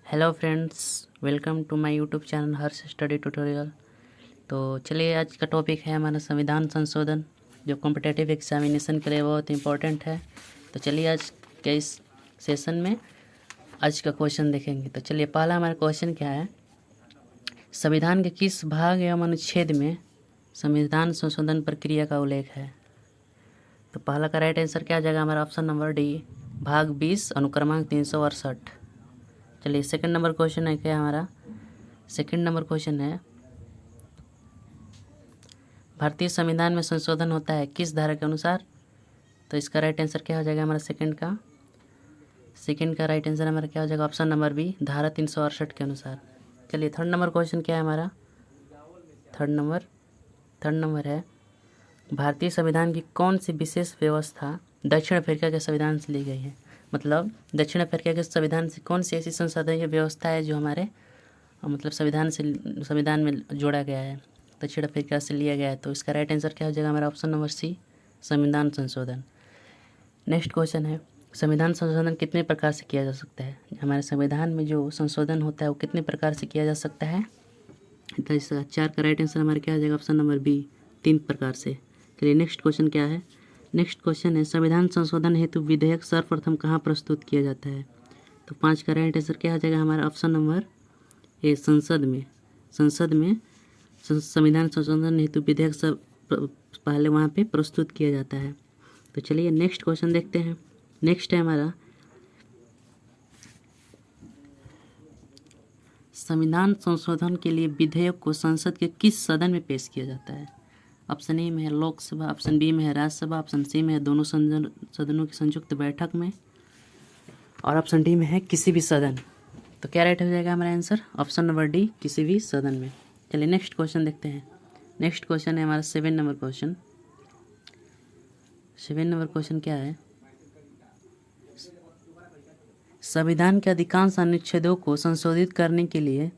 Hello friends, welcome to my YouTube channel Harsh study tutorial. तो चलिए, आज का टॉपिक है हमारा संविधान संशोधन, जो कॉम्पिटिटिव एग्जामिनेशन के लिए बहुत इंपॉर्टेंट है। तो चलिए, आज के इस सेशन में आज का क्वेश्चन देखेंगे। तो चलिए, पहला हमारा क्वेश्चन क्या है, संविधान के किस भाग एवं अनुच्छेद में संविधान संशोधन प्रक्रिया का उल्लेख है। तो पहला का राइट आंसर क्या आ जाएगा हमारा, ऑप्शन नंबर डी, भाग 20 अनुक्रमांक 368। चलिए, सेकंड नंबर क्वेश्चन है क्या हमारा, सेकंड नंबर क्वेश्चन है, भारतीय संविधान में संशोधन होता है किस धारा के अनुसार। तो इसका राइट आंसर क्या हो जाएगा हमारा, सेकंड का राइट आंसर हमारा क्या हो जाएगा, ऑप्शन नंबर बी, धारा 368 के अनुसार। चलिए, थर्ड नंबर क्वेश्चन क्या है हमारा, थर्ड नंबर है, भारतीय संविधान की कौन सी विशेष व्यवस्था दक्षिण अफ्रीका के संविधान से ली गई है। मतलब दक्षिण अफ्रीका के संविधान से कौन सी ऐसी संसदीय व्यवस्था है जो हमारे मतलब संविधान में जोड़ा गया है, दक्षिण अफ्रीका से लिया गया है। तो इसका राइट आंसर क्या हो जाएगा हमारा, ऑप्शन नंबर सी, संविधान संशोधन। नेक्स्ट क्वेश्चन है, संविधान संशोधन कितने प्रकार से किया जा सकता है। हमारे संविधान में जो संशोधन होता है वो कितने प्रकार से किया जा सकता है। तो इसका 4 का राइट आंसर हमारा क्या हो जाएगा, ऑप्शन नंबर बी, 3 प्रकार से। चलिए, नेक्स्ट क्वेश्चन क्या है, नेक्स्ट क्वेश्चन है, संविधान संशोधन हेतु विधेयक सर्वप्रथम कहाँ प्रस्तुत किया जाता है। तो 5 का राइट आंसर क्या हो जाएगा हमारा, ऑप्शन नंबर ए, संसद में संविधान संशोधन हेतु विधेयक सब पहले वहाँ पे प्रस्तुत किया जाता है। तो चलिए, नेक्स्ट क्वेश्चन देखते हैं। नेक्स्ट है हमारा, संविधान संशोधन के लिए विधेयक को संसद के किस सदन में पेश किया जाता है। ऑप्शन ए में है लोकसभा, ऑप्शन बी में है राज्यसभा, ऑप्शन सी में है दोनों सदनों की संयुक्त बैठक में, और ऑप्शन डी में है किसी भी सदन। तो क्या राइट हो जाएगा हमारा आंसर, ऑप्शन नंबर डी, किसी भी सदन में। चलिए, नेक्स्ट क्वेश्चन देखते हैं। नेक्स्ट क्वेश्चन है हमारा 7 नंबर क्वेश्चन। 7 नंबर क्वेश्चन क्या है, संविधान के अधिकांश अनुच्छेदों को संशोधित करने के लिए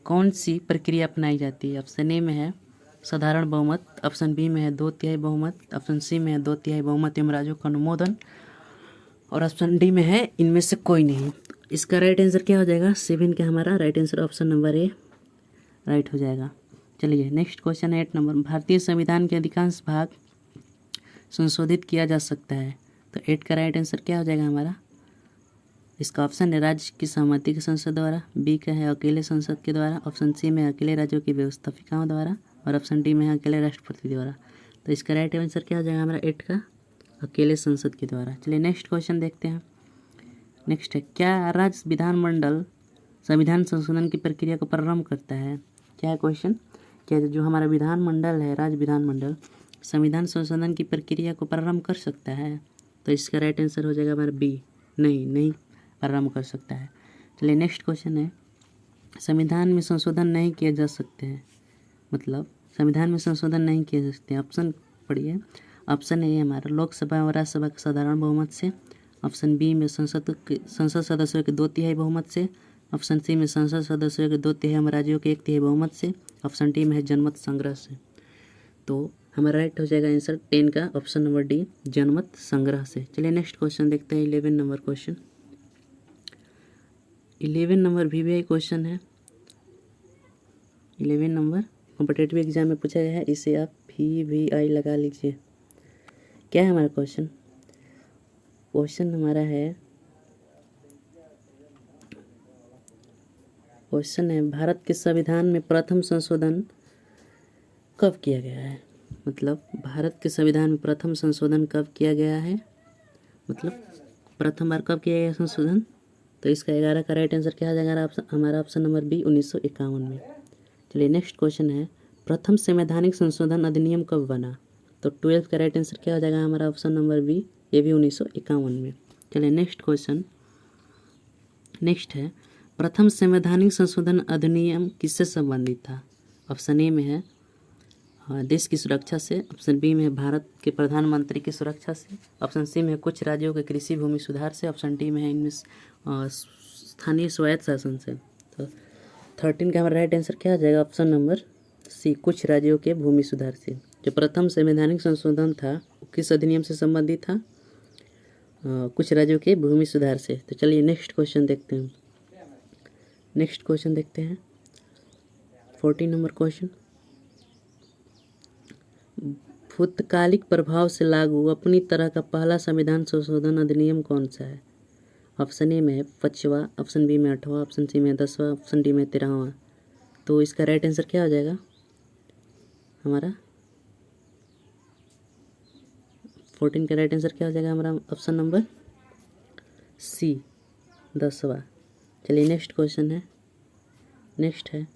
कौन सी प्रक्रिया अपनाई जाती है। ऑप्शन ए में है साधारण बहुमत, ऑप्शन बी में है 2/3 बहुमत, ऑप्शन सी में है 2/3 बहुमत एवं राज्यों का अनुमोदन, और ऑप्शन डी में है इनमें से कोई नहीं। इसका राइट आंसर क्या हो जाएगा, 7 का हमारा राइट आंसर ऑप्शन नंबर ए राइट हो जाएगा। चलिए, नेक्स्ट क्वेश्चन है 8 नंबर, भारतीय संविधान के अधिकांश भाग संशोधित किया जा सकता है। तो 8 का राइट आंसर क्या हो जाएगा हमारा, इसका ऑप्शन है राज्य की सहमति के संसद द्वारा, बी का है अकेले संसद के द्वारा, ऑप्शन सी में अकेले राज्यों की व्यवस्थापिकाओं द्वारा, और ऑप्शन डी में है अकेले राष्ट्रपति द्वारा। तो इसका राइट आंसर क्या हो जाएगा हमारा 8 का, अकेले संसद के द्वारा। चलिए, नेक्स्ट क्वेश्चन देखते हैं। नेक्स्ट है, क्या राज्य विधानमंडल संविधान संशोधन की प्रक्रिया को प्रारंभ करता है। क्या है क्वेश्चन, क्या जो हमारा विधानमंडल है, राज्य विधानमंडल संविधान संशोधन की प्रक्रिया को प्रारंभ कर सकता है। तो इसका राइट आंसर हो जाएगा हमारा बी, नहीं प्रारंभ कर सकता है। चलिए, नेक्स्ट क्वेश्चन है, संविधान में संशोधन नहीं किए जा सकते हैं, मतलब संविधान में संशोधन नहीं किए जा सकते। ऑप्शन पढ़िए, ऑप्शन ए हमारा लोकसभा और राज्यसभा के साधारण बहुमत से, ऑप्शन बी में संसद सदस्यों के 2/3 बहुमत से, ऑप्शन सी में संसद सदस्यों के 2/3 राज्यों के 1/3 बहुमत से, ऑप्शन डी में है जनमत संग्रह से। तो हमारा राइट हो जाएगा आंसर 10 का ऑप्शन नंबर डी, जनमत संग्रह से। चलिए, नेक्स्ट क्वेश्चन देखते हैं। 11 number question, 11 number VVI question है। 11 नंबर कॉम्पिटिटिव एग्जाम में पूछा गया है, इसे आप VVI लगा लीजिए। क्या है हमारा क्वेश्चन, क्वेश्चन हमारा है, क्वेश्चन है, भारत के संविधान में प्रथम संशोधन कब किया गया है। मतलब भारत के संविधान में प्रथम संशोधन कब किया गया है, मतलब प्रथम बार कब किया गया संशोधन। तो इसका 11 का राइट आंसर क्या आ जाएगा हमारा, ऑप्शन नंबर बी, 1951 में। चलिए, नेक्स्ट क्वेश्चन है, प्रथम संवैधानिक संशोधन अधिनियम कब बना। तो 12 का राइट आंसर क्या हो जाएगा हमारा, ऑप्शन नंबर बी, ये भी 1951 में। चलिए, नेक्स्ट क्वेश्चन, नेक्स्ट है, प्रथम संवैधानिक संशोधन अधिनियम किससे संबंधित था। ऑप्शन ए में है देश की सुरक्षा से, ऑप्शन बी में है भारत के प्रधानमंत्री की सुरक्षा से, ऑप्शन सी में है कुछ राज्यों के कृषि भूमि सुधार से, ऑप्शन डी में है इनमें स्थानीय स्वायत्त शासन से। तो 13 का हमारा राइट आंसर क्या आ जाएगा, ऑप्शन नंबर सी, कुछ राज्यों के भूमि सुधार से। जो प्रथम संवैधानिक संशोधन था वो किस अधिनियम से संबंधित था, कुछ राज्यों के भूमि सुधार से। तो चलिए, नेक्स्ट क्वेश्चन देखते हैं। नेक्स्ट क्वेश्चन देखते हैं 14 नंबर क्वेश्चन। भूतकालिक प्रभाव से लागू अपनी तरह का पहला संविधान संशोधन अधिनियम कौन सा है? ऑप्शन ए में है 5वां, ऑप्शन बी में 8वां, ऑप्शन सी में 10वां, ऑप्शन डी में 13वां। तो इसका राइट आंसर क्या हो जाएगा हमारा? 14 का राइट आंसर क्या हो जाएगा हमारा? ऑप्शन नंबर सी 10वां। चलिए नेक्स्ट क्वेश्चन है। नेक्स्ट है,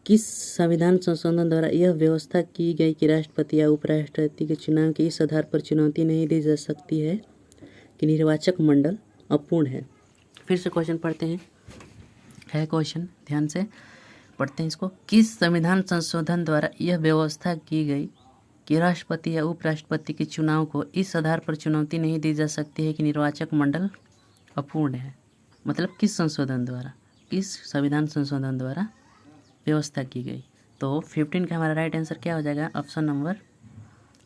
किस संविधान संशोधन द्वारा यह व्यवस्था की गई कि राष्ट्रपति या उपराष्ट्रपति के चुनाव के इस आधार पर चुनौती नहीं दी जा सकती है कि निर्वाचक मंडल अपूर्ण है? फिर से क्वेश्चन पढ़ते हैं, है क्वेश्चन, ध्यान से पढ़ते हैं इसको। किस संविधान संशोधन द्वारा यह व्यवस्था की गई कि राष्ट्रपति या उपराष्ट्रपति के चुनाव को इस आधार पर चुनौती नहीं दी जा सकती है कि निर्वाचक मंडल अपूर्ण है? मतलब किस संशोधन द्वारा, किस संविधान संशोधन द्वारा व्यवस्था की गई? तो 15 का हमारा राइट आंसर क्या हो जाएगा? ऑप्शन नंबर,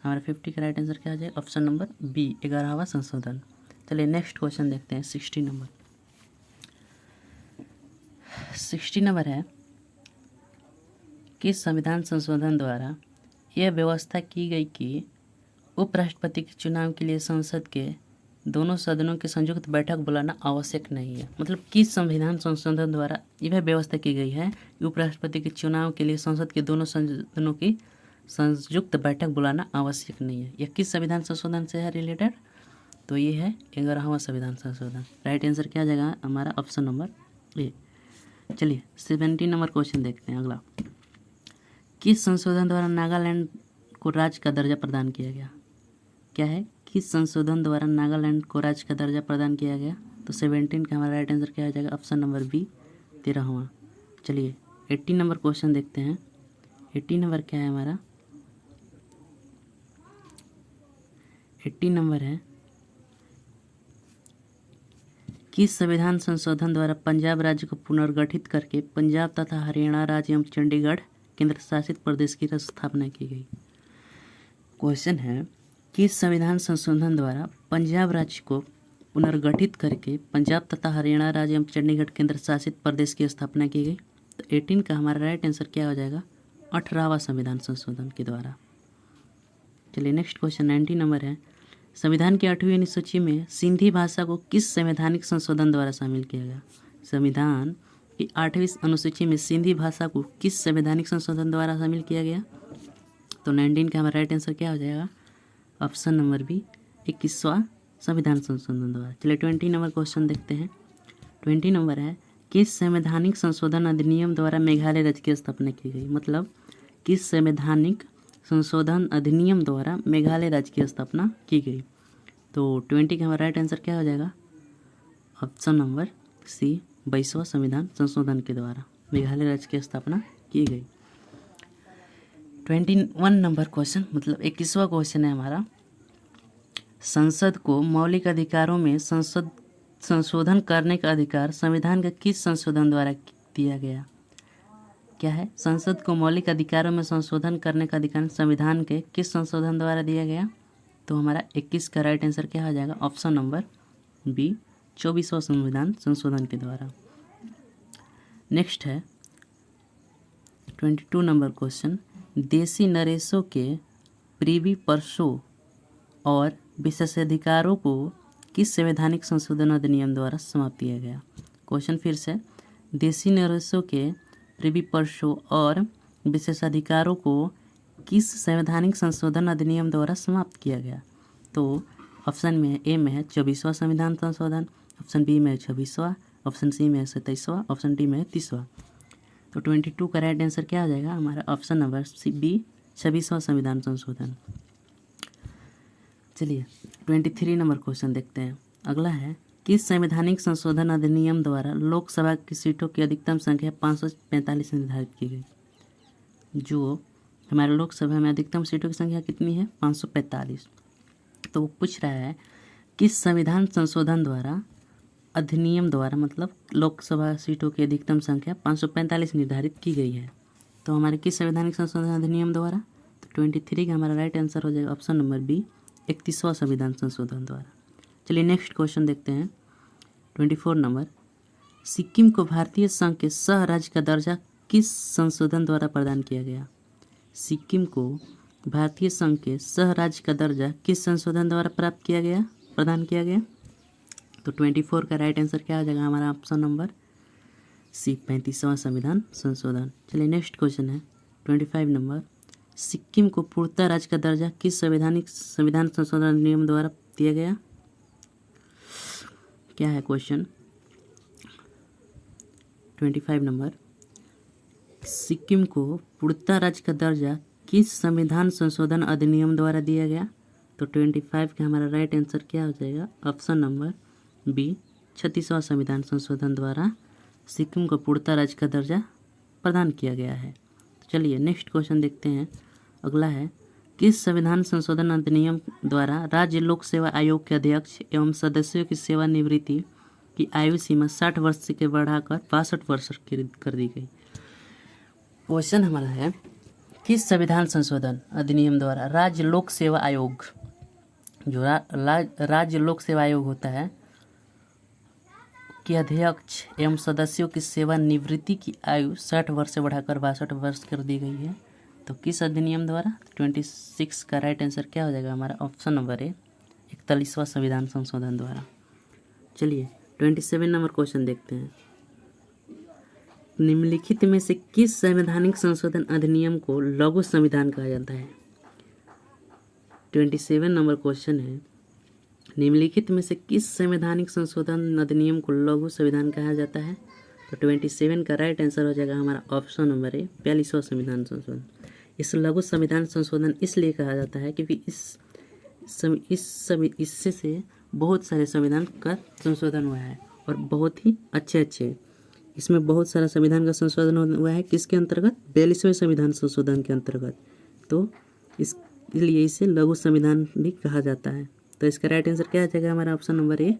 हमारा 50 का राइट आंसर क्या हो जाएगा? ऑप्शन नंबर बी 11वां संशोधन। चलिए नेक्स्ट क्वेश्चन देखते हैं 60 नंबर। 60 नंबर है, किस संविधान संशोधन द्वारा यह व्यवस्था की गई कि उपराष्ट्रपति के चुनाव के लिए संसद के दोनों सदनों की संयुक्त बैठक बुलाना आवश्यक नहीं है? मतलब किस संविधान संशोधन द्वारा यह व्यवस्था की गई है कि उपराष्ट्रपति के चुनाव के लिए संसद के दोनों सदनों की संयुक्त बैठक बुलाना आवश्यक नहीं है? यह किस संविधान संशोधन से है रिलेटेड? तो ये है 11वां संविधान संशोधन। राइट आंसर क्या आ जाएगा हमारा? ऑप्शन नंबर ए। चलिए 17 नंबर क्वेश्चन देखते हैं अगला। किस संशोधन द्वारा नागालैंड को राज्य का दर्जा प्रदान किया गया? क्या है? किस संशोधन द्वारा नागालैंड को राज्य का दर्जा प्रदान किया गया? तो 17 का हमारा राइट आंसर क्या हो जाएगा? ऑप्शन नंबर बी 13वां। चलिए 18 नंबर क्वेश्चन देखते हैं। 18 नंबर क्या है हमारा? 18 नंबर है, किस संविधान संशोधन द्वारा पंजाब राज्य को पुनर्गठित करके पंजाब तथा हरियाणा राज्य एवं चंडीगढ़ केंद्र शासित प्रदेश की स्थापना की गई? क्वेश्चन है, किस संविधान संशोधन द्वारा पंजाब राज्य को पुनर्गठित करके पंजाब तथा हरियाणा राज्य एवं चंडीगढ़ केंद्र शासित प्रदेश की स्थापना की गई? तो 18 का हमारा राइट आंसर क्या हो जाएगा? 18वां संविधान संशोधन के द्वारा। चलिए नेक्स्ट क्वेश्चन 19 नंबर है, संविधान की 8वीं अनुसूची में सिंधी भाषा को किस संवैधानिक संशोधन द्वारा शामिल किया गया? संविधान की 8वीं अनुसूची में सिंधी भाषा को किस संवैधानिक संशोधन द्वारा शामिल किया गया? तो 19 का हमारा राइट आंसर क्या हो जाएगा? ऑप्शन नंबर बी 21वां संविधान संशोधन द्वारा। चलिए 20 नंबर क्वेश्चन देखते हैं। 20 नंबर है, किस संवैधानिक संशोधन अधिनियम द्वारा मेघालय राज्य की स्थापना की गई? मतलब किस संवैधानिक संशोधन अधिनियम द्वारा मेघालय राज्य की स्थापना की गई? तो 20 का हमारा राइट आंसर क्या हो जाएगा? ऑप्शन नंबर सी 22वां संविधान संशोधन के द्वारा मेघालय राज्य की स्थापना की गई। 21 नंबर क्वेश्चन, मतलब 21वां क्वेश्चन है हमारा, संसद को मौलिक अधिकारों में संशोधन करने का अधिकार संविधान के किस संशोधन द्वारा दिया गया? क्या है? संसद को मौलिक अधिकारों में संशोधन करने का अधिकार संविधान के किस संशोधन द्वारा दिया गया? तो हमारा 21 का राइट आंसर क्या हो जाएगा? ऑप्शन नंबर बी 24वां संविधान संशोधन के द्वारा। नेक्स्ट है 22 नंबर क्वेश्चन, देशी नरेशों के प्रीवी पर्सों और विशेषाधिकारों को किस संवैधानिक संशोधन अधिनियम द्वारा समाप्त किया गया? क्वेश्चन फिर से, देशी नरेशों के प्रीवी पर्सों और विशेषाधिकारों को किस संवैधानिक संशोधन अधिनियम द्वारा समाप्त किया गया? तो ऑप्शन में ए में है 24वां संविधान संशोधन, ऑप्शन बी में है 26वां, ऑप्शन सी में है 27वां, ऑप्शन डी में है 30वां। तो 22 का राइट आंसर क्या आ जाएगा हमारा? ऑप्शन नंबर सी बी 26वां संविधान संशोधन। चलिए 23 नंबर क्वेश्चन देखते हैं। अगला है, किस संवैधानिक संशोधन अधिनियम द्वारा लोकसभा की सीटों की अधिकतम संख्या 545 निर्धारित की गई? जो हमारे लोकसभा में अधिकतम सीटों की संख्या कितनी है? 545। तो वो पूछ रहा है किस संविधान संशोधन द्वारा अधिनियम द्वारा मतलब लोकसभा सीटों की अधिकतम संख्या 545 निर्धारित की गई है? तो हमारे किस संवैधानिक संशोधन अधिनियम द्वारा? तो 23 का हमारा राइट आंसर हो जाएगा ऑप्शन नंबर बी 31वां संविधान संशोधन द्वारा। चलिए नेक्स्ट क्वेश्चन देखते हैं 24 नंबर, सिक्किम को भारतीय संघ के सह राज्य का दर्जा किस संशोधन द्वारा प्रदान किया गया? सिक्किम को भारतीय संघ के सह राज्य का दर्जा किस संशोधन द्वारा प्रदान किया गया? तो 24 का राइट आंसर क्या हो जाएगा हमारा? ऑप्शन नंबर सी, 35वां संविधान संशोधन। चलिए नेक्स्ट क्वेश्चन है 25 नंबर। सिक्किम को पूर्णतः राज्य का दर्जा किस संविधान संशोधन अधिनियम द्वारा दिया गया? क्या है क्वेश्चन? 25 नंबर। सिक्किम को पूर्णतः राज्य का दर्जा किस संविधान संशोधन अधिनियम द्वारा दिया गया? तो 25 का हमारा राइट आंसर क्या हो जाएगा? ऑप्शन नंबर बी, 36वां संविधान संशोधन द्वारा सिक्किम को पूर्णतः राज्य का दर्जा प्रदान किया गया है। तो चलिए नेक्स्ट क्वेश्चन देखते हैं। अगला है, किस संविधान संशोधन अधिनियम द्वारा राज्य लोक सेवा आयोग के अध्यक्ष एवं सदस्यों की सेवानिवृत्ति की आयु सीमा 60 वर्ष से बढ़ाकर 62 वर्ष कर दी गई? क्वेश्चन हमारा है, किस संविधान संशोधन अधिनियम द्वारा राज्य लोक सेवा आयोग, जो राज्य लोक सेवा आयोग होता है, के अध्यक्ष एवं सदस्यों की सेवानिवृत्ति की आयु 60 वर्ष से बढ़ाकर 62 वर्ष कर दी गई है? तो किस अधिनियम द्वारा? 26 का राइट आंसर क्या हो जाएगा हमारा? ऑप्शन नंबर ए, 41वां संविधान संशोधन द्वारा। चलिए 27 नंबर क्वेश्चन देखते हैं। निम्नलिखित में से किस संवैधानिक संशोधन अधिनियम को लघु संविधान कहा जाता है? 27 नंबर क्वेश्चन है, निम्नलिखित में से किस संवैधानिक संशोधन अधिनियम को लघु संविधान कहा जाता है? तो 27 का राइट आंसर हो जाएगा हमारा ऑप्शन नंबर ए, 42वां संविधान संशोधन। इस लघु संविधान संशोधन इसलिए कहा जाता है क्योंकि इससे से बहुत सारे संविधान का संशोधन हुआ है और बहुत ही अच्छे इसमें बहुत सारा संविधान का संशोधन हुआ है। किसके अंतर्गत? 42वें संविधान संशोधन के अंतर्गत। तो इसलिए इसे लघु संविधान भी कहा जाता है। तो इसका राइट आंसर क्या आ जाएगा हमारा? ऑप्शन नंबर ए,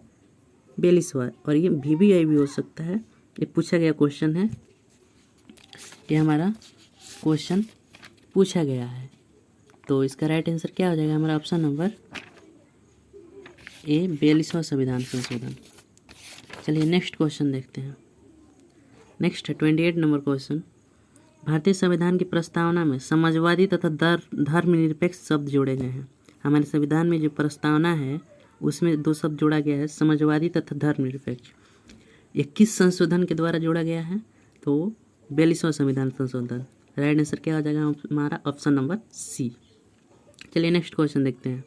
42वां। और ये VBI भी हो सकता है, ये पूछा गया क्वेश्चन है, ये हमारा क्वेश्चन पूछा गया है। तो इसका राइट आंसर क्या हो जाएगा हमारा? ऑप्शन नंबर ए, 42वां संविधान संशोधन। चलिए नेक्स्ट क्वेश्चन देखते हैं। नेक्स्ट है 28 नंबर क्वेश्चन। भारतीय संविधान की प्रस्तावना में समाजवादी तथा धर्मनिरपेक्ष शब्द जोड़े गए हैं। हमारे संविधान में जो प्रस्तावना है उसमें 2 शब्द जोड़ा गया है, समाजवादी तथा धर्मनिरपेक्ष। ये किस संशोधन के द्वारा जोड़ा गया है? तो 42वां संविधान संशोधन। राइट आंसर क्या हो जाएगा हमारा? Option number C. चलिए नेक्स्ट क्वेश्चन देखते हैं।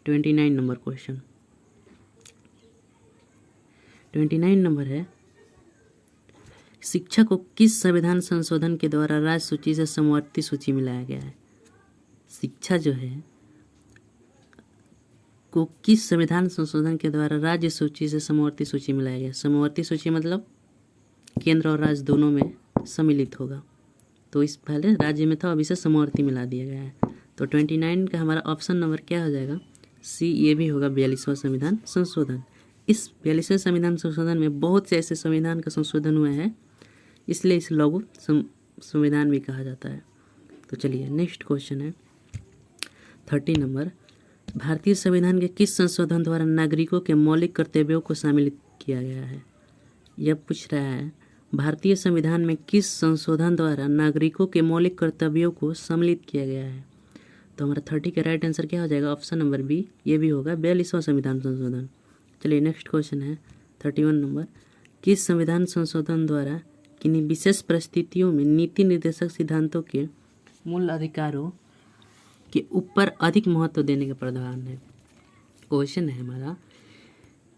29 नंबर क्वेश्चन। 29 नंबर है, शिक्षा को किस संविधान संशोधन के द्वारा राज्य सूची से समवर्ती सूची में लाया गया है? शिक्षा जो है को किस संविधान संशोधन के द्वारा राज्य सूची से समवर्ती सूची में लाया गया? समवर्ती सूची मतलब केंद्र और राज्य दोनों में सम्मिलित होगा। तो इस पहले राज्य में था, अब इसे समवर्ती में ला दिया गया है। तो 29 का हमारा ऑप्शन नंबर क्या हो जाएगा? सी, ये भी होगा 42वां संविधान संशोधन। इस 42वें संविधान संशोधन में बहुत से ऐसे संविधान का संशोधन हुआ है, इसलिए इसे लघु संविधान भी कहा जाता है। तो चलिए नेक्स्ट क्वेश्चन है 30 नंबर। भारतीय संविधान के किस संशोधन द्वारा नागरिकों के मौलिक कर्तव्यों को सम्मिलित किया गया है? यह पूछ रहा है, भारतीय संविधान में किस संशोधन द्वारा नागरिकों के मौलिक कर्तव्यों को सम्मिलित किया गया है? तो हमारा 30 का राइट आंसर क्या हो जाएगा? ऑप्शन नंबर बी, ये भी होगा 42वां संविधान संशोधन। चलिए नेक्स्ट क्वेश्चन है 31 नंबर। किस संविधान संशोधन द्वारा किन्हीं विशेष परिस्थितियों में नीति निर्देशक सिद्धांतों के मूल अधिकारों के ऊपर अधिक महत्व देने का प्रावधान है? क्वेश्चन है हमारा,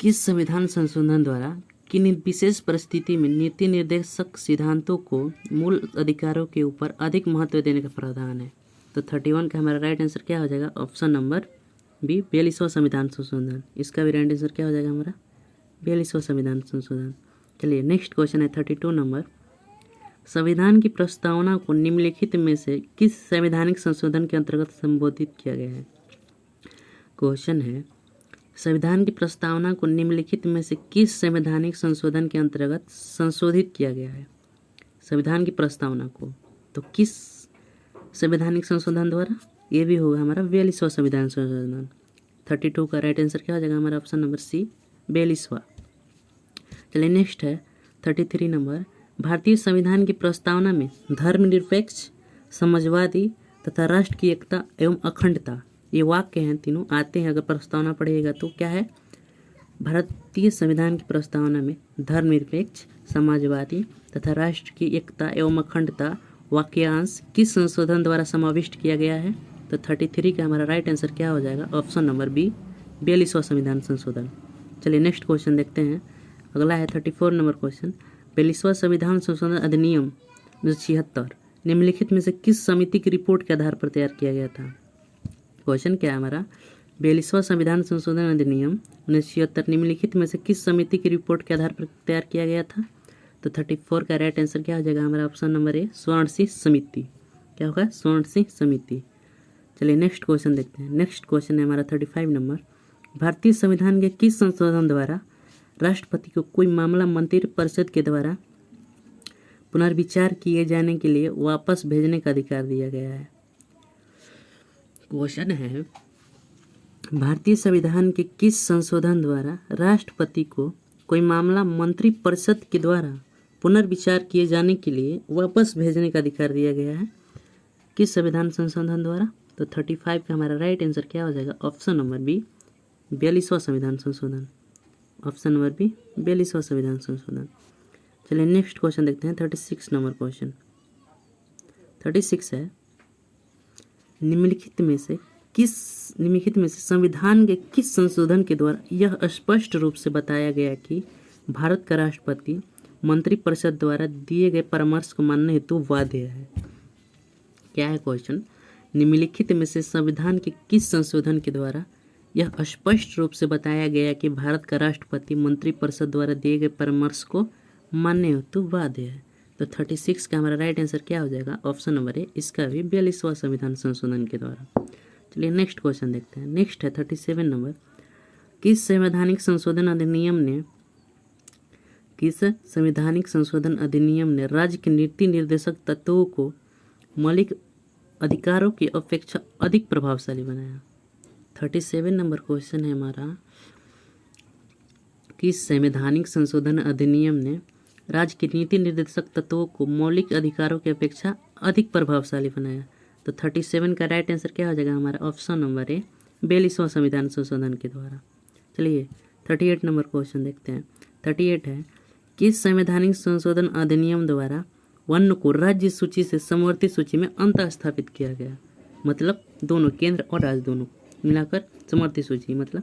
किस संविधान संशोधन द्वारा किन्हीं विशेष परिस्थिति में नीति निर्देशक सिद्धांतों को मूल अधिकारों के ऊपर अधिक महत्व देने का प्रावधान है? तो 31 का हमारा राइट आंसर क्या हो जाएगा? ऑप्शन नंबर बी, 42वां संविधान संशोधन। इसका भी राइट आंसर क्या हो जाएगा हमारा? 42वां संविधान संशोधन। चलिए नेक्स्ट क्वेश्चन है 32 नंबर। संविधान की प्रस्तावना को निम्नलिखित में से किस संवैधानिक संशोधन के अंतर्गत संबोधित किया गया है? क्वेश्चन है, संविधान की प्रस्तावना को निम्नलिखित में से किस संवैधानिक संशोधन के अंतर्गत संशोधित किया गया है? संविधान की प्रस्तावना को तो किस संवैधानिक संशोधन द्वारा? ये भी होगा हमारा 42वां संविधान संशोधन। 32 का राइट आंसर क्या हो जाएगा हमारा? ऑप्शन नंबर सी, 42वां। चलिए नेक्स्ट है 33 नंबर, भारतीय संविधान की प्रस्तावना में धर्मनिरपेक्ष, समाजवादी तथा राष्ट्र की एकता एवं अखंडता, ये वाक्य हैं तीनों आते हैं। अगर प्रस्तावना पढ़िएगा तो क्या है, भारतीय संविधान की प्रस्तावना में धर्मनिरपेक्ष, समाजवादी तथा राष्ट्र की एकता एवं अखंडता वाक्यांश किस संशोधन द्वारा समाविष्ट किया गया है? तो 33 का हमारा राइट आंसर क्या हो जाएगा? ऑप्शन नंबर बी, 42वां संविधान संशोधन। चलिए नेक्स्ट क्वेश्चन देखते हैं। अगला है 34 नंबर क्वेश्चन, 42वां संविधान संशोधन अधिनियम 1976 निम्नलिखित में से किस समिति की रिपोर्ट के आधार पर तैयार किया गया था? क्वेश्चन क्या है हमारा, 42वां संविधान संशोधन अधिनियम 1976 निम्नलिखित में से किस समिति की रिपोर्ट के आधार पर तैयार किया गया था? तो 34 का राइट आंसर क्या हो जाएगा हमारा? ऑप्शन नंबर ए, स्वर्ण सिंह समिति। क्या होगा? स्वर्ण सिंह समिति। चलिए नेक्स्ट क्वेश्चन देखते हैं। नेक्स्ट क्वेश्चन है हमारा 35 नंबर, भारतीय संविधान के किस संशोधन द्वारा राष्ट्रपति को कोई मामला मंत्रिपरिषद के द्वारा पुनर्विचार किए जाने के लिए वापस भेजने का अधिकार दिया गया है? क्वेश्चन है, भारतीय संविधान के किस संशोधन द्वारा राष्ट्रपति को कोई मामला मंत्रिपरिषद के द्वारा पुनर्विचार किए जाने के लिए वापस भेजने का अधिकार दिया गया है? किस संविधान संशोधन द्वारा? तो 35 का हमारा राइट आंसर क्या हो जाएगा? ऑप्शन नंबर बी, 42वां संविधान संशोधन। ऑप्शन नंबर बी, 42वां संविधान संशोधन। चलिए नेक्स्ट क्वेश्चन देखते हैं 36 नंबर क्वेश्चन। 36 है, निम्नलिखित में से संविधान के किस संशोधन के द्वारा यह स्पष्ट रूप से बताया गया कि भारत का राष्ट्रपति मंत्रिपरिषद द्वारा दिए गए परामर्श को मानने हेतु बाध्य है? क्या है क्वेश्चन, निम्नलिखित में से संविधान के किस संशोधन के द्वारा यह स्पष्ट रूप से बताया गया कि भारत का राष्ट्रपति मंत्रिपरिषद द्वारा दिए गए परामर्श को मानने हेतु बाध्य है? तो 36 का हमारा राइट आंसर क्या हो जाएगा? ऑप्शन नंबर ए, इसका भी 42वां संविधान संशोधन के द्वारा। चलिए नेक्स्ट क्वेश्चन देखते हैं। नेक्स्ट है 37 नंबर, किस संवैधानिक संशोधन अधिनियम ने राज्य के नीति निर्देशक तत्वों को मौलिक अधिकारों की अपेक्षा अधिक प्रभावशाली बनाया? 37 नंबर क्वेश्चन है हमारा, किस संवैधानिक संशोधन अधिनियम ने राज्य के नीति निर्देशक तत्वों को मौलिक अधिकारों की अपेक्षा अधिक प्रभावशाली बनाया? तो 37 का राइट आंसर क्या हो जाएगा हमारा? ऑप्शन नंबर ए, 42वां संविधान संशोधन के द्वारा। चलिए 38 नंबर क्वेश्चन देखते हैं। 38 है, किस संवैधानिक संशोधन अधिनियम द्वारा वन को राज्य सूची से समवर्ती सूची में अंतः स्थापित किया गया? मतलब दोनों, केंद्र और राज्य दोनों मिलाकर समवर्ती सूची। मतलब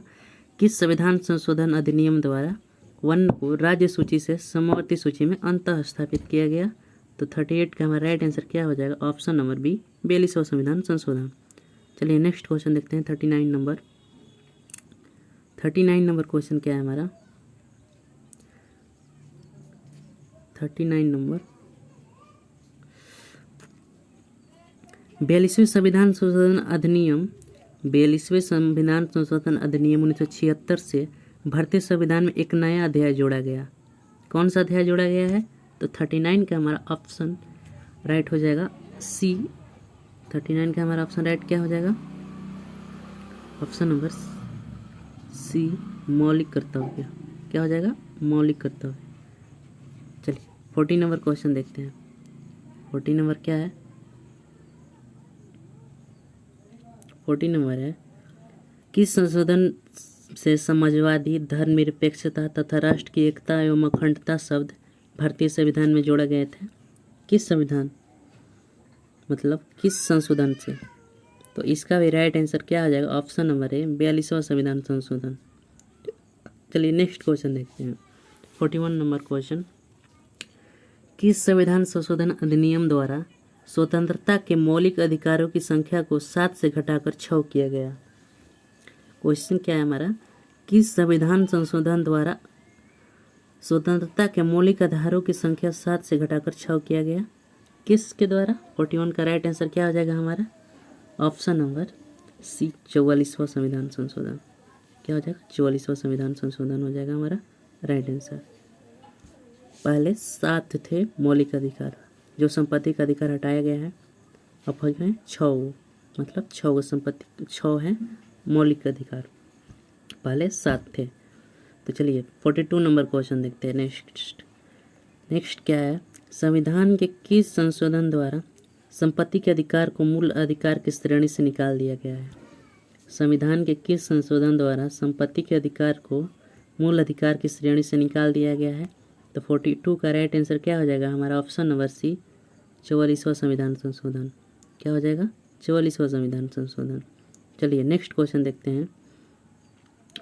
किस संविधान संशोधन अधिनियम द्वारा वन को राज्य सूची से समवर्ती सूची में अंतः स्थापित किया गया? तो 38 का हमारा राइट आंसर क्या हो जाएगा? ऑप्शन नंबर बी, 42वां संविधान संशोधन। चलिए नेक्स्ट क्वेश्चन देखते हैं 39 नंबर। 39 नंबर क्वेश्चन क्या है हमारा? 39 नंबर, 42वें संविधान संशोधन अधिनियम 1976 से भारतीय संविधान में एक नया अध्याय जोड़ा गया। कौन सा अध्याय जोड़ा गया है? तो 39 का हमारा ऑप्शन राइट हो जाएगा सी। 39 का हमारा ऑप्शन राइट क्या हो जाएगा? ऑप्शन नंबर सी, मौलिक कर्तव्य। क्या हो जाएगा? मौलिक कर्तव्य। चलिए 40 नंबर क्वेश्चन देखते हैं। 40 नंबर क्या है? 40 नंबर है, किस संशोधन से समाजवादी, धर्मनिरपेक्षता तथा राष्ट्र की एकता एवं अखंडता शब्द भारतीय संविधान में जोड़ा गए थे? किस संविधान, मतलब किस संशोधन से? तो इसका भी राइट आंसर क्या आ जाएगा? ऑप्शन नंबर है 42वां संविधान संशोधन। चलिए नेक्स्ट क्वेश्चन देखते हैं। 41 नंबर क्वेश्चन, किस संविधान संशोधन अधिनियम द्वारा स्वतंत्रता के मौलिक अधिकारों की संख्या को 7 से घटाकर 6 किया गया? क्वेश्चन क्या है हमारा, किस संविधान संशोधन द्वारा स्वतंत्रता के मौलिक अधिकारों की संख्या 7 से घटाकर 6 किया गया? किसके द्वारा? 41 का राइट आंसर क्या हो जाएगा हमारा? ऑप्शन नंबर सी, 44वां संविधान संशोधन। क्या हो जाएगा? 44वां संविधान संशोधन हो जाएगा हमारा राइट आंसर। पहले 7 थे मौलिक अधिकार, जो संपत्ति का अधिकार हटाया गया है, अब हो गए 6, मतलब 6 संपत्ति, 6 है मौलिक अधिकार, पहले 7 थे। तो चलिए 42 नंबर क्वेश्चन देखते हैं। नेक्स्ट क्या है, संविधान के किस संशोधन द्वारा संपत्ति के अधिकार को मूल अधिकार की श्रेणी से निकाल दिया गया है? संविधान के किस संशोधन द्वारा संपत्ति के अधिकार को मूल अधिकार की श्रेणी से निकाल दिया गया है? तो 42 का राइट आंसर क्या हो जाएगा हमारा? ऑप्शन नंबर सी, 44वां संविधान संशोधन। क्या हो जाएगा? 44वां संविधान संशोधन। चलिए नेक्स्ट क्वेश्चन देखते हैं।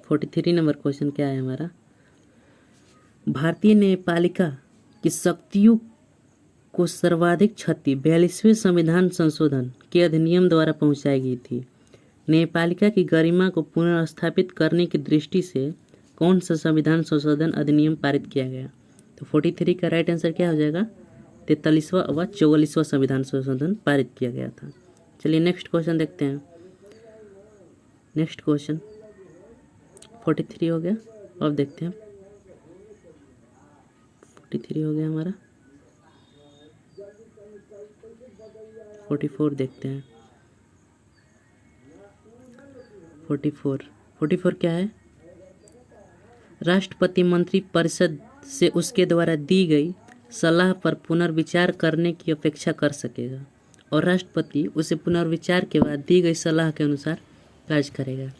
43 नंबर क्वेश्चन क्या है हमारा, भारतीय न्यायपालिका की शक्तियों को सर्वाधिक क्षति 42वें संविधान संशोधन के अधिनियम द्वारा पहुंचाई गई थी। न्यायपालिका की गरिमा को पुनर्स्थापित करने की दृष्टि से कौन सा संविधान संशोधन अधिनियम पारित किया गया? तो 43 का राइट आंसर क्या हो जाएगा? 43वां व 44वां संविधान संशोधन पारित किया गया था। चलिए नेक्स्ट क्वेश्चन देखते हैं। नेक्स्ट क्वेश्चन 43 हो गया, अब देखते हैं 43 हो गया हमारा, 44 देखते हैं। 44 क्या है? राष्ट्रपति मंत्री परिषद से उसके द्वारा दी गई सलाह पर पुनर्विचार करने की अपेक्षा कर सकेगा और राष्ट्रपति उसे पुनर्विचार के बाद दी गई सलाह के अनुसार कार्य करेगा।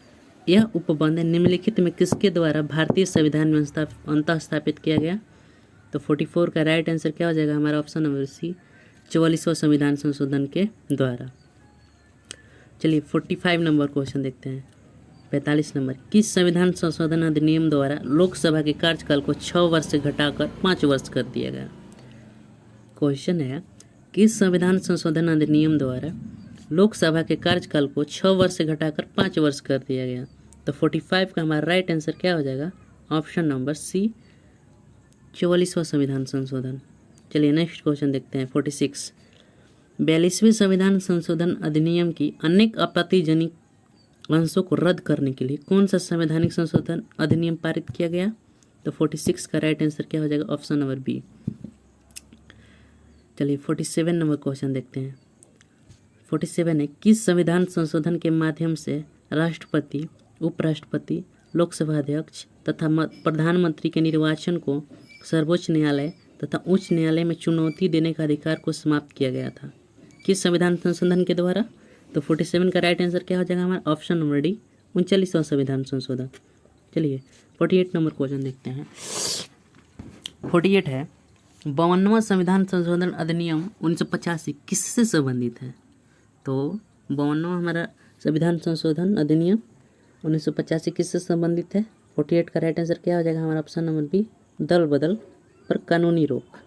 यह उपबंध निम्नलिखित में किसके द्वारा भारतीय संविधान में अंतः स्थापित किया गया? तो 44 का राइट आंसर क्या हो जाएगा हमारा? ऑप्शन नंबर सी, 44वां संविधान संशोधन के द्वारा। चलिए 45 नंबर क्वेश्चन देखते हैं। 45 नंबर, किस संविधान संशोधन अधिनियम द्वारा लोकसभा के कार्यकाल को 6 वर्ष से घटाकर 5 वर्ष कर दिया गया? क्वेश्चन है, किस संविधान संशोधन अधिनियम द्वारा लोकसभा के कार्यकाल को 6 वर्ष से घटाकर 5 वर्ष कर दिया गया? तो 45 का हमारा राइट आंसर क्या हो जाएगा? ऑप्शन नंबर सी, 44वां संविधान संशोधन। चलिए नेक्स्ट क्वेश्चन देखते हैं। 46, 42वें संविधान संशोधन अधिनियम की अनेक आपत्तिजनक अंशों को रद्द करने के लिए कौन सा संवैधानिक संशोधन अधिनियम पारित किया गया? तो 46 का राइट आंसर क्या हो जाएगा? Option number B. चलिए 47 नंबर क्वेश्चन देखते हैं। 47 है, किस संविधान संशोधन के माध्यम से राष्ट्रपति, उपराष्ट्रपति, लोकसभा अध्यक्ष तथा प्रधानमंत्री के निर्वाचन को सर्वोच्च न्यायालय तथा उच्च न्यायालय में चुनौती देने का अधिकार को समाप्त किया गया था? किस संविधान संशोधन के द्वारा? तो 47 का राइट आंसर क्या हो जाएगा हमारा? ऑप्शन नंबर डी, 39वां संविधान संशोधन। चलिए 48 नंबर क्वेश्चन देखते हैं। 48 है, 52वां संविधान संशोधन अधिनियम 1985 किससे संबंधित है? तो 52वां हमारा संविधान संशोधन अधिनियम 1985 किससे संबंधित है? 48 का राइट आंसर क्या हो जाएगा हमारा? ऑप्शन नंबर बी, दल बदल पर कानूनी रोक।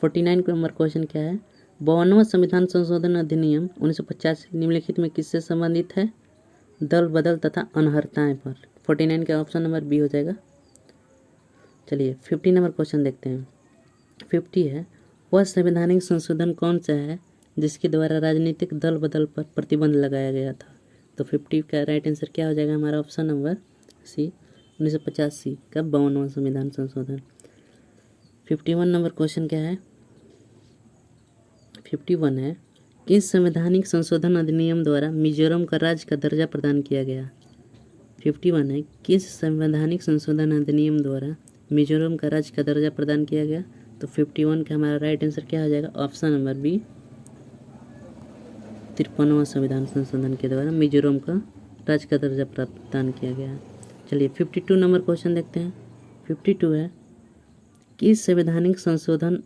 49 नंबर क्वेश्चन क्या है? 52वां संविधान संशोधन अधिनियम 1985 निम्नलिखित में किससे संबंधित है? दल बदल तथा अनर्हताएं पर। 49 का ऑप्शन नंबर बी हो जाएगा। चलिए 50 नंबर क्वेश्चन देखते हैं। 50 है, वह संवैधानिक संशोधन कौन सा है जिसके द्वारा राजनीतिक दल बदल पर प्रतिबंध लगाया गया था? तो 50 का राइट आंसर क्या हो जाएगा हमारा? ऑप्शन नंबर सी, 1985 का 52वां संविधान संशोधन। 51 नंबर क्वेश्चन क्या है? 51 है, किस संवैधानिक संशोधन अधिनियम द्वारा मिजोरम का राज्य का दर्जा प्रदान किया गया? 51 है, किस संवैधानिक संशोधन अधिनियम द्वारा मिजोरम का राज्य का दर्जा प्रदान किया गया? तो 51 का हमारा राइट आंसर क्या हो जाएगा? ऑप्शन नंबर बी, 53वां संविधान संशोधन के द्वारा मिजोरम का राज्य का दर्जा प्रदान किया गया। चलिए 52 नंबर क्वेश्चन देखते हैं। 52 है, किस संवैधानिक संशोधन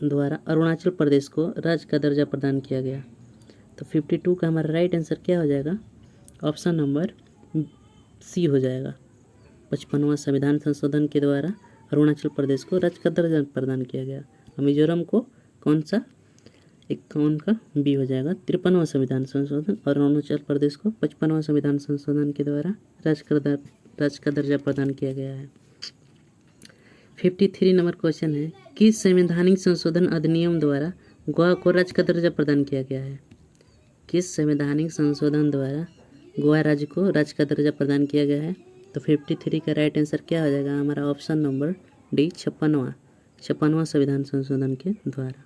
द्वारा अरुणाचल प्रदेश को राज्य का दर्जा प्रदान किया गया? तो 52 का हमारा राइट आंसर क्या हो जाएगा? ऑप्शन नंबर सी हो जाएगा। 55वां संविधान संशोधन के द्वारा अरुणाचल प्रदेश को राज्य का दर्जा प्रदान किया गया और मिजोरम को कौन सा? 51 का बी हो जाएगा। 53वां संविधान संशोधन और अरुणाचल प्रदेश को 55वां संविधान संशोधन के द्वारा राज्य का दर्जा प्रदान किया गया है। 53 नंबर क्वेश्चन है, किस संवैधानिक संशोधन अधिनियम द्वारा गोवा को राज्य का दर्जा प्रदान किया गया है? किस संवैधानिक संशोधन द्वारा गोवा राज्य को राज्य का दर्जा प्रदान किया गया है? तो 53 का राइट आंसर क्या हो जाएगा हमारा? ऑप्शन नंबर डी, 56वां संविधान संशोधन के द्वारा।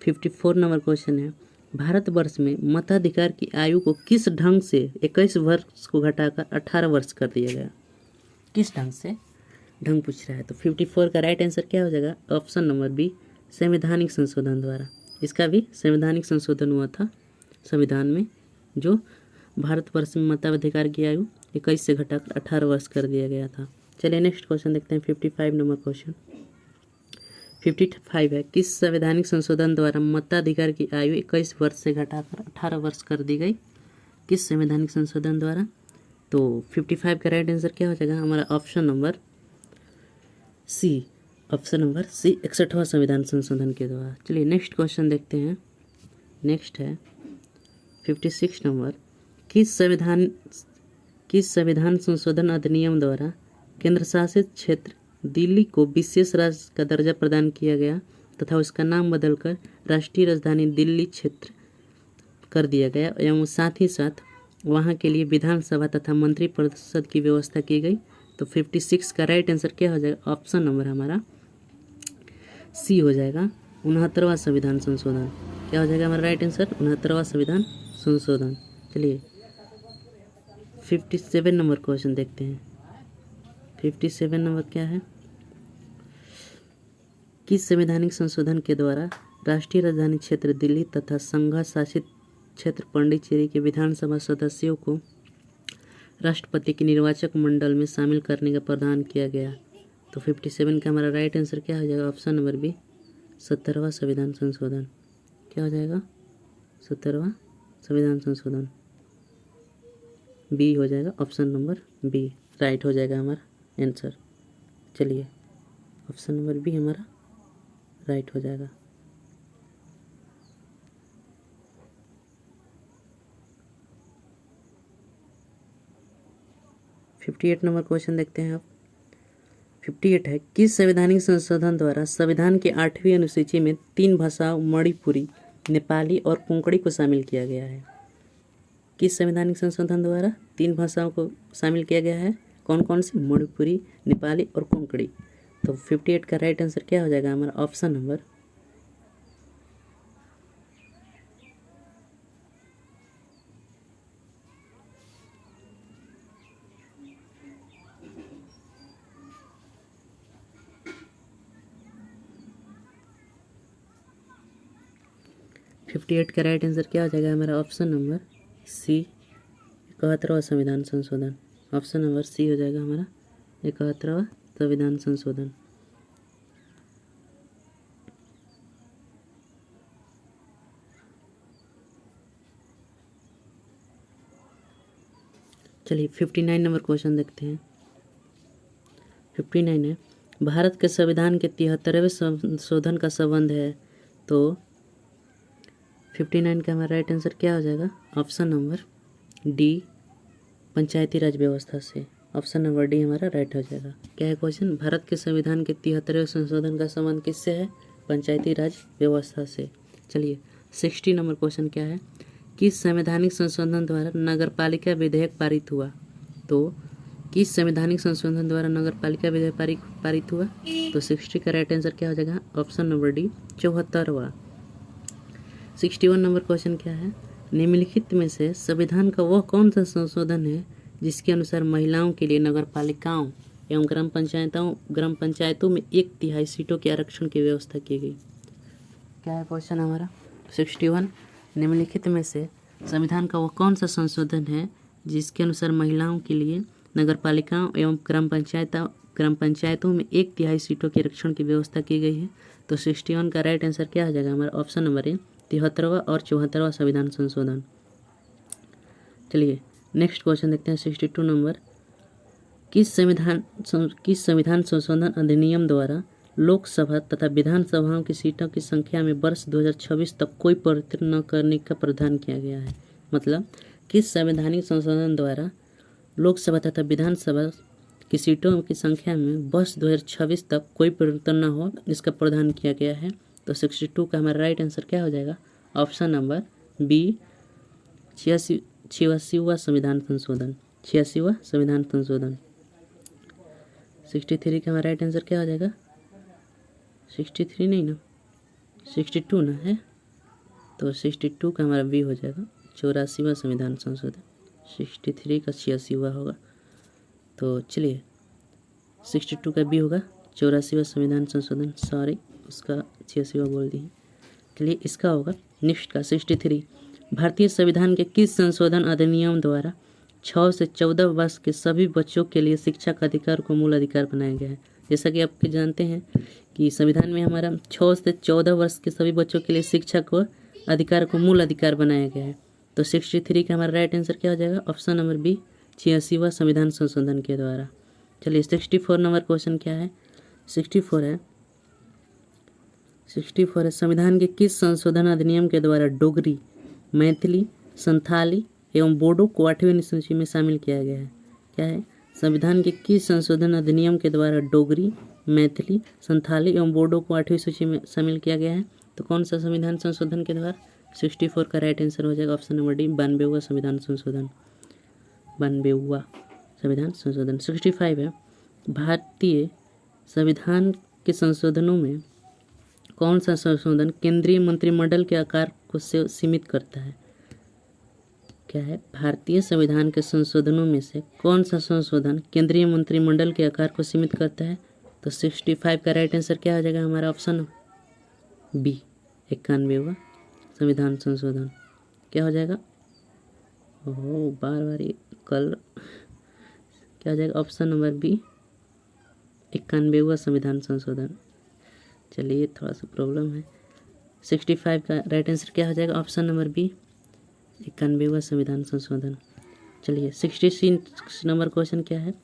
54 नंबर क्वेश्चन है, भारतवर्ष में मताधिकार की आयु को किस ढंग से 21 वर्ष को घटाकर 18 वर्ष कर दिया गया? किस ढंग से ढंग पूछ रहा है। तो 54 का राइट आंसर क्या हो जाएगा? ऑप्शन नंबर बी, संवैधानिक संशोधन द्वारा। इसका भी संवैधानिक संशोधन हुआ था संविधान में, जो भारतवर्ष में मताधिकार की आयु 21 से घटाकर 18 वर्ष कर दिया गया था। चलिए नेक्स्ट क्वेश्चन देखते हैं, 55 नंबर क्वेश्चन। 55 है, किस संवैधानिक संशोधन द्वारा मताधिकार की आयु 21 वर्ष से घटाकर 18 वर्ष कर दी गई? किस संवैधानिक संशोधन द्वारा? तो 55 का राइट आंसर क्या हो जाएगा हमारा? Option number C, option number C, 61वां संविधान संशोधन के द्वारा। चलिए नेक्स्ट क्वेश्चन देखते हैं। नेक्स्ट है 56 नंबर, किस संविधान संशोधन अधिनियम द्वारा केंद्र शासित क्षेत्र दिल्ली को विशेष राज्य का दर्जा प्रदान किया गया तथा उसका नाम बदलकर राष्ट्रीय राजधानी दिल्ली क्षेत्र कर दिया गया एवं साथ ही साथ वहां के लिए विधानसभा तथा मंत्रिपरिषद की व्यवस्था की गई? तो 56 का राइट आंसर क्या हो जाएगा? ऑप्शन नंबर हमारा सी हो जाएगा, 69वां संविधान संशोधन। क्या हो जाएगा हमारा राइट आंसर? 69वां संविधान संशोधन। चलिए 57 नंबर क्वेश्चन देखते हैं। 57 नंबर क्या है? किस संवैधानिक संशोधन के द्वारा राष्ट्रीय राजधानी क्षेत्र दिल्ली तथा संघ शासित क्षेत्र पांडिचेरी के विधानसभा सदस्यों को राष्ट्रपति के निर्वाचक मंडल में शामिल करने का प्रावधान किया गया? तो 57 का हमारा राइट आंसर क्या हो जाएगा? ऑप्शन नंबर बी, 70वां संविधान संशोधन। क्या हो जाएगा? 70वां संविधान संशोधन, बी हो जाएगा, ऑप्शन नंबर बी राइट हो जाएगा हमारा आंसर। चलिए ऑप्शन नंबर बी हमारा राइट हो जाएगा। फिफ्टी 58 नंबर क्वेश्चन देखते हैं आप। 58 है, किस संवैधानिक संशोधन द्वारा संविधान की 8वीं अनुसूची में 3 भाषाओं मणिपुरी, नेपाली और कोंकणी को शामिल किया गया है? किस संवैधानिक संशोधन द्वारा 3 भाषाओं को शामिल किया गया है? कौन कौन सी? मणिपुरी, नेपाली और कोंकणी। तो 58 का राइट आंसर क्या हो जाएगा हमारा? ऑप्शन नंबर 58 का राइट आंसर क्या हो जाएगा हमारा? ऑप्शन नंबर सी, 71वां संविधान संशोधन। ऑप्शन नंबर सी हो जाएगा हमारा 71वां संविधान संशोधन। चलिए 59 नंबर क्वेश्चन देखते हैं। 59 है, भारत के संविधान के 73वें संशोधन का संबंध है? तो 59 का हमारा राइट आंसर क्या हो जाएगा? ऑप्शन नंबर डी, पंचायती राज व्यवस्था से। ऑप्शन नंबर डी हमारा राइट हो जाएगा। क्या है क्वेश्चन? भारत के संविधान के 73वें संशोधन का संबंध किससे है? पंचायती राज व्यवस्था से। चलिए 60 नंबर क्वेश्चन क्या है? किस संवैधानिक संशोधन द्वारा नगरपालिका विधेयक पारित हुआ? तो किस संवैधानिक संशोधन द्वारा नगरपालिका विधेयक पारित हुआ? तो 60 का राइट आंसर क्या हो जाएगा? ऑप्शन नंबर डी, 74वां। 61 नंबर क्वेश्चन क्या है? निम्नलिखित में से संविधान का वह कौन सा संशोधन है जिसके अनुसार महिलाओं के लिए नगरपालिकाओं एवं ग्राम पंचायतों में 1/3 सीटों के आरक्षण की व्यवस्था की गई? क्या है क्वेश्चन हमारा? 61, निम्नलिखित में से संविधान का वह कौन सा संशोधन है जिसके अनुसार महिलाओं के लिए नगरपालिकाओं एवं ग्राम पंचायतों में 1/3 सीटों के आरक्षण की व्यवस्था की गई है? तो 61 का राइट आंसर क्या हो जाएगा हमारा? ऑप्शन नंबर ए, 73वां और 74वां संविधान संशोधन। चलिए नेक्स्ट क्वेश्चन देखते हैं। 62 नंबर, किस संविधान संशोधन अधिनियम द्वारा लोकसभा तथा विधानसभाओं की सीटों की संख्या में वर्ष 2026 तक कोई परिवर्तन न करने का प्रावधान किया गया है? मतलब किस संवैधानिक संशोधन द्वारा लोकसभा तथा विधानसभा की सीटों की संख्या में वर्ष 2026 तक कोई परिवर्तन न हो, इसका प्रावधान किया गया है? तो 62 का हमारा राइट आंसर क्या हो जाएगा? ऑप्शन नंबर बी, 86वां संविधान संशोधन। 86वां संविधान संशोधन। 63 का हमारा राइट आंसर क्या हो जाएगा? 63 नहीं ना, 62 ना है, तो 62 का हमारा बी हो जाएगा, 84वां संविधान संशोधन। 63 का 86वां होगा। तो चलिए 62 का बी होगा 84वां संविधान संशोधन, सॉरी उसका 86वां बोल दिए। चलिए इसका होगा नेक्स्ट का 63, भारतीय संविधान के किस संशोधन अधिनियम द्वारा 6 से 14 वर्ष के सभी बच्चों के लिए शिक्षा का अधिकार को मूल अधिकार बनाया गया है। जैसा कि आप जानते हैं कि संविधान में हमारा 6 से 14 वर्ष के सभी बच्चों के लिए शिक्षा को अधिकार को मूल अधिकार बनाया गया है। तो 63 का हमारा राइट आंसर क्या हो जाएगा? ऑप्शन नंबर बी 86वां संविधान संशोधन के द्वारा। चलिए 64 नंबर क्वेश्चन क्या है? 64 है संविधान के किस संशोधन अधिनियम के द्वारा डोगरी, मैथिली, संथाली एवं बोडो को 8वीं अनुसूची में शामिल किया गया है? क्या है? संविधान के किस संशोधन अधिनियम के द्वारा डोगरी, मैथिली, संथाली एवं बोडो को 8वीं सूची में शामिल किया गया है? तो कौन सा संविधान संशोधन के द्वारा? 64 का राइट आंसर हो जाएगा ऑप्शन नंबर डी 92वां संविधान संशोधन, 92वां संविधान संशोधन। 65 है भारतीय संविधान के संशोधनों में कौन सा संशोधन केंद्रीय मंत्रिमंडल के आकार को सीमित करता है? क्या है? भारतीय संविधान के संशोधनों में से कौन सा संशोधन केंद्रीय मंत्रिमंडल के आकार को सीमित करता है? तो 65 का राइट आंसर क्या हो जाएगा हमारा? ऑप्शन बी 91वां संविधान संशोधन। क्या हो जाएगा? ओह बार बार कल क्या हो जाएगा? ऑप्शन नंबर बी 91वां संविधान संशोधन। चलिए थोड़ा सा प्रॉब्लम है। 65 का राइट आंसर क्या हो जाएगा? ऑप्शन नंबर बी 91वां संविधान संशोधन। चलिए 66 नंबर क्वेश्चन क्या है?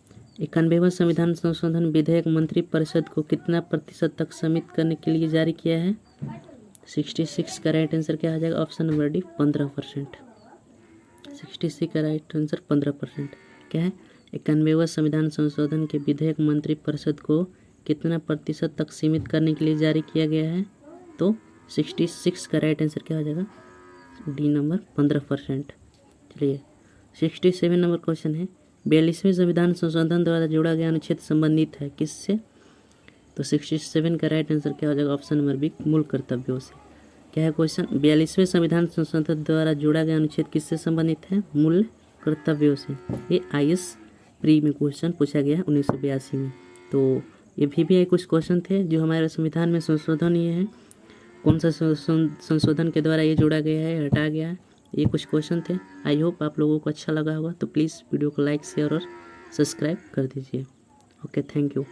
91वां संविधान संशोधन विधेयक मंत्री परिषद को कितना प्रतिशत तक सीमित करने के लिए जारी किया है? 66 का राइट आंसर क्या हो जाएगा? Option number D 15%। 66 का राइट आंसर 15%। क्या है? 91वां संविधान संशोधन के विधेयक मंत्री परिषद को कितना प्रतिशत तक सीमित करने के लिए जारी किया गया है? तो 66 का राइट आंसर क्या हो जाएगा? D number 15%। चलिए 67 नंबर क्वेश्चन है 42वें संविधान संशोधन द्वारा जोड़ा गया अनुच्छेद संबंधित है किससे? तो 67 का राइट आंसर क्या हो जाएगा? ऑप्शन नंबर बी मूल कर्तव्यों से। क्या है क्वेश्चन? 42वें संविधान संशोधन द्वारा जोड़ा गया अनुच्छेद किससे संबंधित है? मूल कर्तव्यों से। ये IAS प्री में क्वेश्चन पूछा गया है 1982 में। तो ये भी कुछ क्वेश्चन थे जो हमारे संविधान में संशोधन ये है, कौन सा संशोधन के द्वारा ये जोड़ा गया है, हटा गया है, ये कुछ क्वेश्चन थे। आई होप आप लोगों को अच्छा लगा होगा। तो प्लीज़ वीडियो को लाइक, शेयर और सब्सक्राइब कर दीजिए। Okay, thank you.